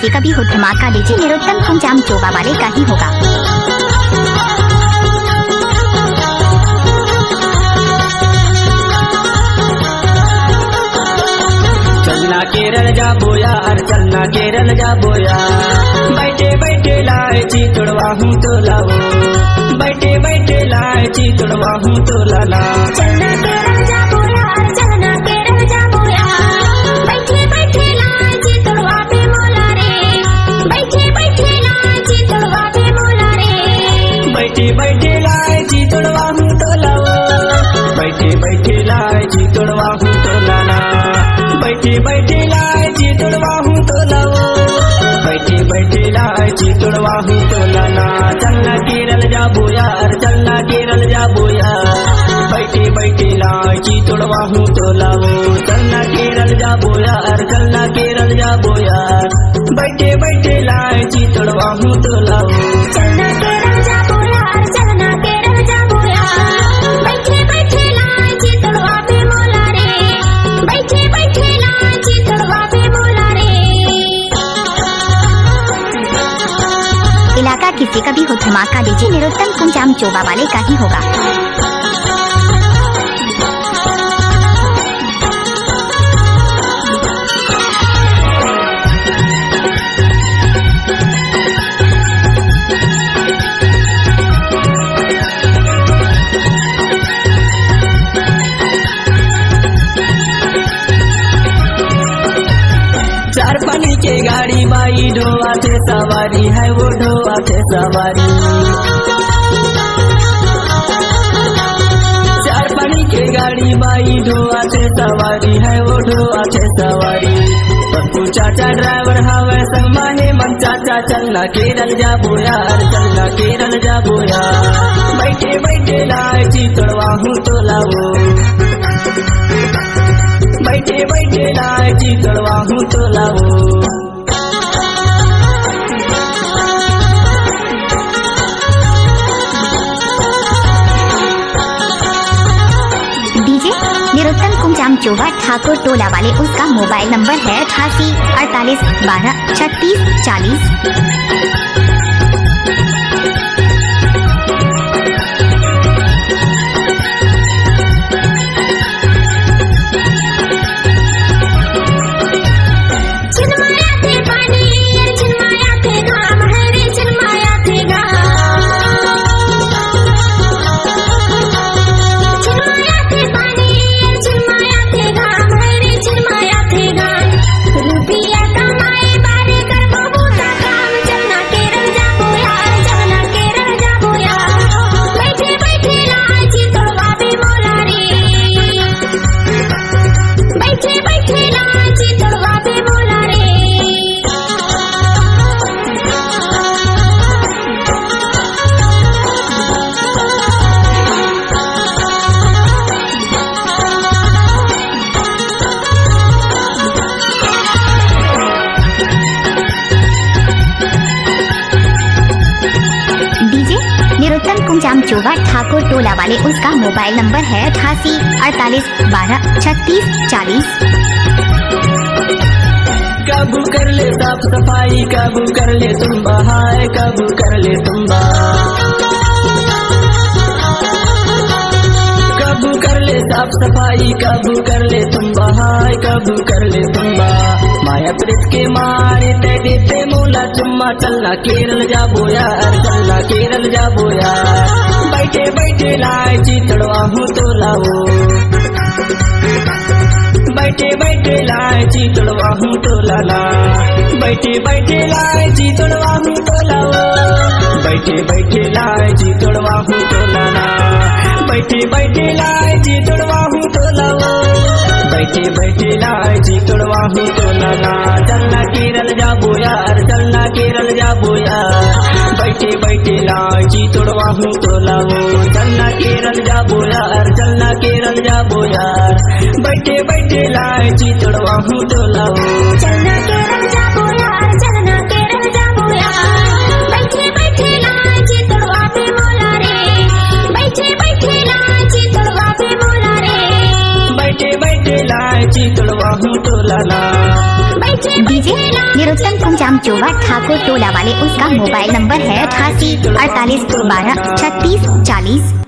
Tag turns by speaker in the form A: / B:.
A: किसी का भी हो धमाका डीजे निरोत्तम कुंजाम चोबा वाले का ही होगा।
B: चलना केरल जा बोया और चलना केरल जा बोया, बैठे बैठे लाए चितड़वा हूँ तो लाओ, बैठे बैठे लाए चितड़वा हूँ तो लाना।
C: चलना केरल जा बोया और चलना केरल जा बोया, बैठे बैठे लाए चितड़वा पे मोला रे, बैठे बैठे लाए चितड़वा पे मोला रे,
B: बैठे बैठे लाए चितड़वा हूँ तो लाओ, बैठे बैठे लाए चितड़वा हूँ तो लाना, बैठे बैठे लाए चितड़वा हूँ तो लाओ, बैठे बैठे लाए चितड़वा हूँ तो लाना। चलना केरल जा बोया और चलना केरल जा बोया, बैठे बैठे लाए चितड़वा हूँ तो लाओ, चलना केरल जा बोया और चलना केरल जा बोया, बैठे बैठे लाए चितड़वा हूँ तो लाओ।
C: चलना केरल जा बोया और चलना केरल जा बोया, बैठे बैठे लाए चितड़वा पे मोला रे, बैठे बैठे लाए चितड़वा पे मोला रे।
A: इलाका किसी का भी हो धमाका डीजे निरोत्तम कुंजाम चोबा वाले का ही होगा।
B: चार पानी के गाड़ी बाई ढोआ थे सवारी है वो ढोआ थे सवारी, चार पानी के गाड़ी बाई ढोआ थे सवारी है वो ढोआ थे सवारी। पप्पू चाचा ड्राइवर हवे संग माहे मन चाचा, चलना केरल जा बोया और चलना केरल जा बोया, बैठे बैठे लाए चितड़वा हूँ तो लाओ, बैठे बैठे लाए चितड़वा हूँ तो लाओ।
A: डीजे निरोत्तम कुंजाम चोबा ठाकुर टोला वाले, उसका मोबाइल नंबर है 88 48 12 36 40।
C: छिनमाया थे पानी छिनमाया थे घाम है रे, छिनमाया थे घाम, छिनमाया थे पानी छिनमाया थे घाम है रे, छिनमाया थे घाम। रुपया कमाए बारे कर बबूता काम, चलना केरल जा बोया चलना केरल जा बोया, बैठे बैठे लाए चितड़वा पे मोला रे, बैठे बैठे लाए चितड़वा पे मोला रे।
A: डीजे निरोत्तम कुंजाम चोबा ठाकुर टोला वाले, उसका मोबाइल नंबर है 88 48 12 36 40।
B: कबू कर ले साफ सफाई, कबू कर ले तुम बहाए, कबू कर ले तुम कबू कर ले साफ सफाई, कबू कर ले तुम बहाए, कबू कर ले तुम माया प्रीत के मारे ते देते मोला चुम्मा। चलना केरल जा बोया चलना केरल जा बोया, बैठे बैठे लाए चितड़वा हूँ तो लाओ, बैठे बैठे लाए चितड़वा हूँ तो लाना, बैठे बैठे लाए चितड़वा हूँ तो लाओ, बैठे बैठे लाए चितड़वा हूँ तो लाना, बैठे बैठे लाए चितड़वा हूँ तो लाओ, बैठे बैठे लाए चितड़वा हूँ तो लाना। चलना केरल जा बोया चलना केरल जा बोया, बैठे बैठे लाए चितड़वा हूँ तो लाओ, चलना केरल जा बोया चलना केरल जा बोया, बैठे बैठे लाए चितड़वा हूँ तो लाओ।
C: चलना केरल जा बोया चलना केरल जा बोया, बैठे बैठे लाए चितड़वा पे मोला रे, बैठे बैठे लाए चितड़वा पे मोला रे,
B: बैठे बैठे लाए चितड़वा हूँ तो लाना।
C: बैठे
A: डीजे
C: बैठे लाए
A: निरुत्तम कुंजाम जोवा ठाकुर टोला वाले, उसका मोबाइल नंबर है 88 48 12 36 40।